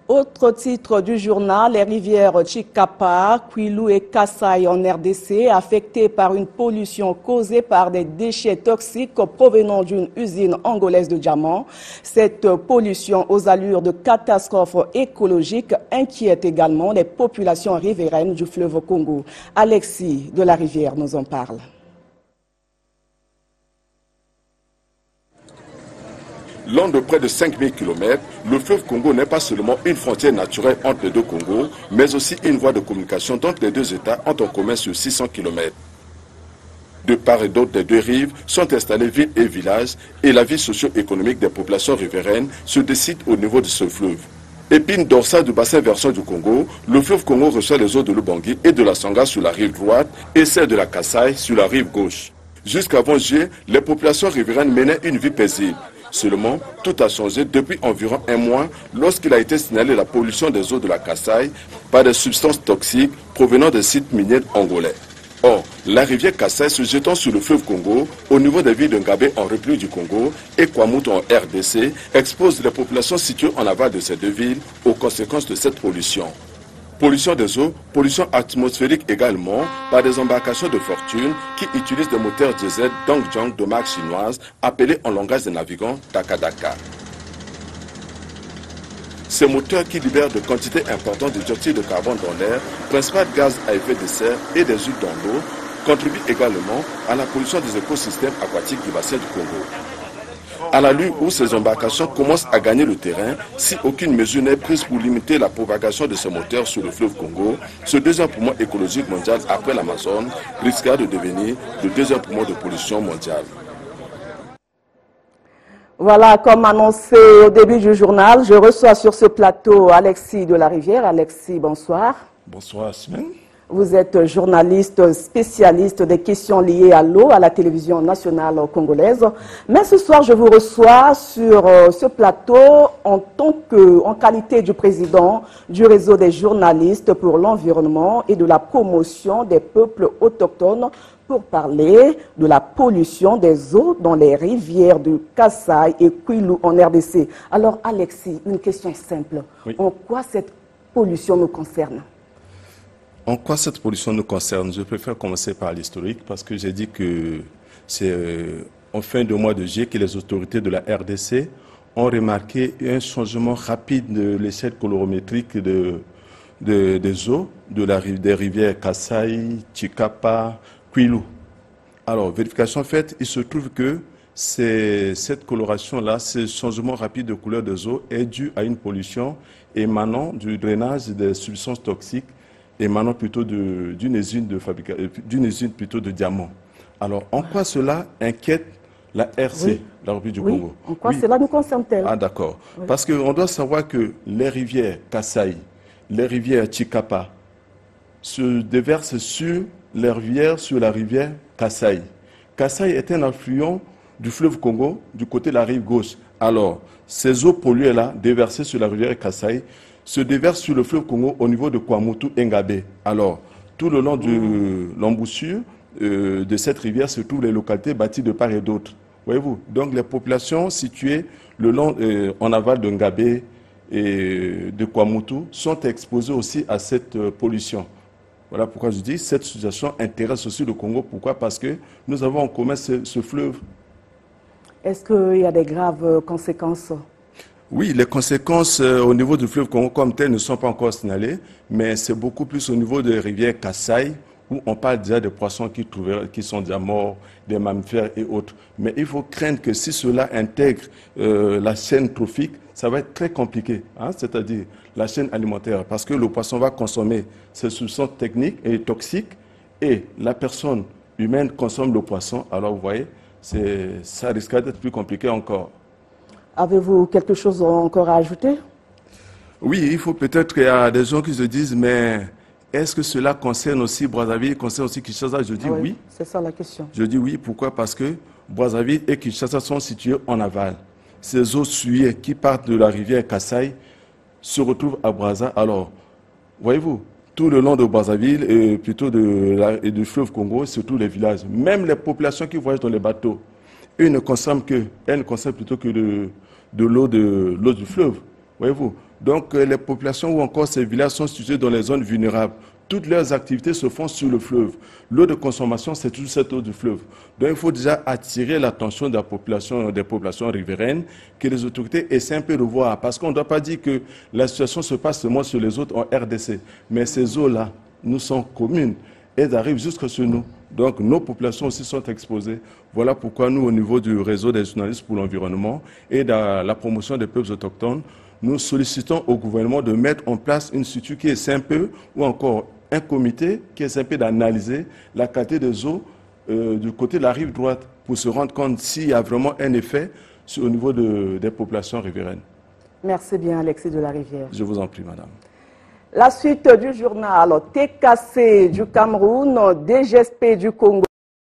Autre titre du journal, les rivières Chikapa, Kwilu et Kasaï en RDC affectées par une pollution causée par des déchets toxiques provenant d'une usine angolaise de diamants. Cette pollution aux allures de catastrophe écologique inquiète également les populations riveraines du fleuve Congo. Alexis de la Rivière nous en parle. Long de près de 5000 km, le fleuve Congo n'est pas seulement une frontière naturelle entre les deux Congos, mais aussi une voie de communication dont les deux États ont en commun sur 600 km. De part et d'autre des deux rives sont installées villes et villages et la vie socio-économique des populations riveraines se décide au niveau de ce fleuve. Épine dorsale du bassin versant du Congo, le fleuve Congo reçoit les eaux de l'Ubangi et de la Sanga sur la rive droite et celle de la Kasaï sur la rive gauche. Jusqu'avant juillet, les populations riveraines menaient une vie paisible. Seulement, tout a changé depuis environ un mois lorsqu'il a été signalé la pollution des eaux de la Kasaï par des substances toxiques provenant des sites miniers angolais. Or, la rivière Kasaï se jetant sur le fleuve Congo, au niveau des villes de Ngabé en République du Congo et Kwamutu en RDC, expose les populations situées en aval de ces deux villes aux conséquences de cette pollution. Pollution des eaux, pollution atmosphérique également par des embarcations de fortune qui utilisent des moteurs diesel Dongjiang de marque chinoise appelés en langage des navigants Takadaka. Ces moteurs qui libèrent de quantités importantes de dioxyde de carbone dans l'air, principal gaz à effet de serre et des huiles dans l'eau, contribuent également à la pollution des écosystèmes aquatiques du bassin du Congo. À la l'heure où ces embarcations commencent à gagner le terrain, si aucune mesure n'est prise pour limiter la propagation de ces moteurs sur le fleuve Congo, ce deuxième poumon écologique mondial après l'Amazone risquera de devenir le deuxième poumon de pollution mondiale. Voilà, comme annoncé au début du journal, je reçois sur ce plateau Alexis de la Rivière. Alexis, bonsoir. Bonsoir, Semaine. Vous êtes journaliste spécialiste des questions liées à l'eau à la télévision nationale congolaise. Mais ce soir, je vous reçois sur ce plateau en qualité du président du réseau des journalistes pour l'environnement et de la promotion des peuples autochtones pour parler de la pollution des eaux dans les rivières de Kasaï et Kwilu en RDC. Alors, Alexis, une question simple. Oui. En quoi cette pollution nous concerne ? En quoi cette pollution nous concerne? Je préfère commencer par l'historique parce que j'ai dit que c'est en fin de mois de juillet que les autorités de la RDC ont remarqué un changement rapide de l'échelle colorimétrique des eaux des rivières Kasaï, Chikapa, Kwilu. Alors, vérification faite, il se trouve que cette coloration-là, ce changement rapide de couleur des eaux est dû à une pollution émanant du drainage des substances toxiques émanant plutôt d'une usine plutôt de diamants. Alors, en quoi cela inquiète la RC, la République du Congo? En quoi cela nous concerne-t-elle? Ah, d'accord. Parce qu'on doit savoir que les rivières Kasaï, les rivières Chikapa se déversent sur la rivière Kasaï. Kasaï est un affluent du fleuve Congo du côté de la rive gauche. Alors, ces eaux polluées-là, déversées sur la rivière Kasaï, se déverse sur le fleuve Congo au niveau de Kwamutu et Ngabé. Alors, tout le long de l'embouchure de cette rivière se trouvent les localités bâties de part et d'autre. Voyez-vous? Donc, les populations situées le long, en aval de Ngabé et de Kwamutu sont exposées aussi à cette pollution. Voilà pourquoi je dis que cette situation intéresse aussi le Congo. Pourquoi? Parce que nous avons en commun ce fleuve. Est-ce qu'il y a des graves conséquences? Oui, les conséquences au niveau du fleuve Congo comme tel ne sont pas encore signalées, mais c'est beaucoup plus au niveau des rivières Kasaï, où on parle déjà des poissons qui sont déjà morts, des mammifères et autres. Mais il faut craindre que si cela intègre la chaîne trophique, ça va être très compliqué, hein, c'est-à-dire la chaîne alimentaire, parce que le poisson va consommer ces substances techniques et toxiques, et la personne humaine consomme le poisson. Alors vous voyez, ça risque d'être plus compliqué encore. Avez-vous quelque chose encore à ajouter? Oui, il faut peut-être qu'il y a des gens qui se disent, mais est-ce que cela concerne aussi Brazzaville, concerne aussi Kinshasa? Je dis oui. C'est ça la question. Je dis oui, pourquoi? Parce que Brazzaville et Kinshasa sont situés en aval. Ces eaux souillées qui partent de la rivière Kasaï se retrouvent à Brazza. Alors, voyez-vous, tout le long de Brazzaville et plutôt du fleuve Congo, surtout les villages, même les populations qui voyagent dans les bateaux, elles ne consomment plutôt que de l'eau du fleuve. Voyez-vous, Donc les populations ou encore ces villages sont situés dans les zones vulnérables. Toutes leurs activités se font sur le fleuve. L'eau de consommation, c'est toujours cette eau du fleuve. Donc il faut déjà attirer l'attention des populations riveraines, que les autorités essaient un peu de voir. Parce qu'on ne doit pas dire que la situation se passe seulement sur les autres en RDC. Mais ces eaux-là nous sont communes. Elles arrivent jusque sur nous. Donc nos populations aussi sont exposées. Voilà pourquoi nous, au niveau du réseau des journalistes pour l'environnement et de la promotion des peuples autochtones, nous sollicitons au gouvernement de mettre en place une structure qui est simple ou encore un comité qui est simple d'analyser la qualité des eaux du côté de la rive droite pour se rendre compte s'il y a vraiment un effet au niveau des populations riveraines. Merci bien, Alexis de la Rivière. Je vous en prie, madame. La suite du journal TKC du Cameroun, DGSP du Congo.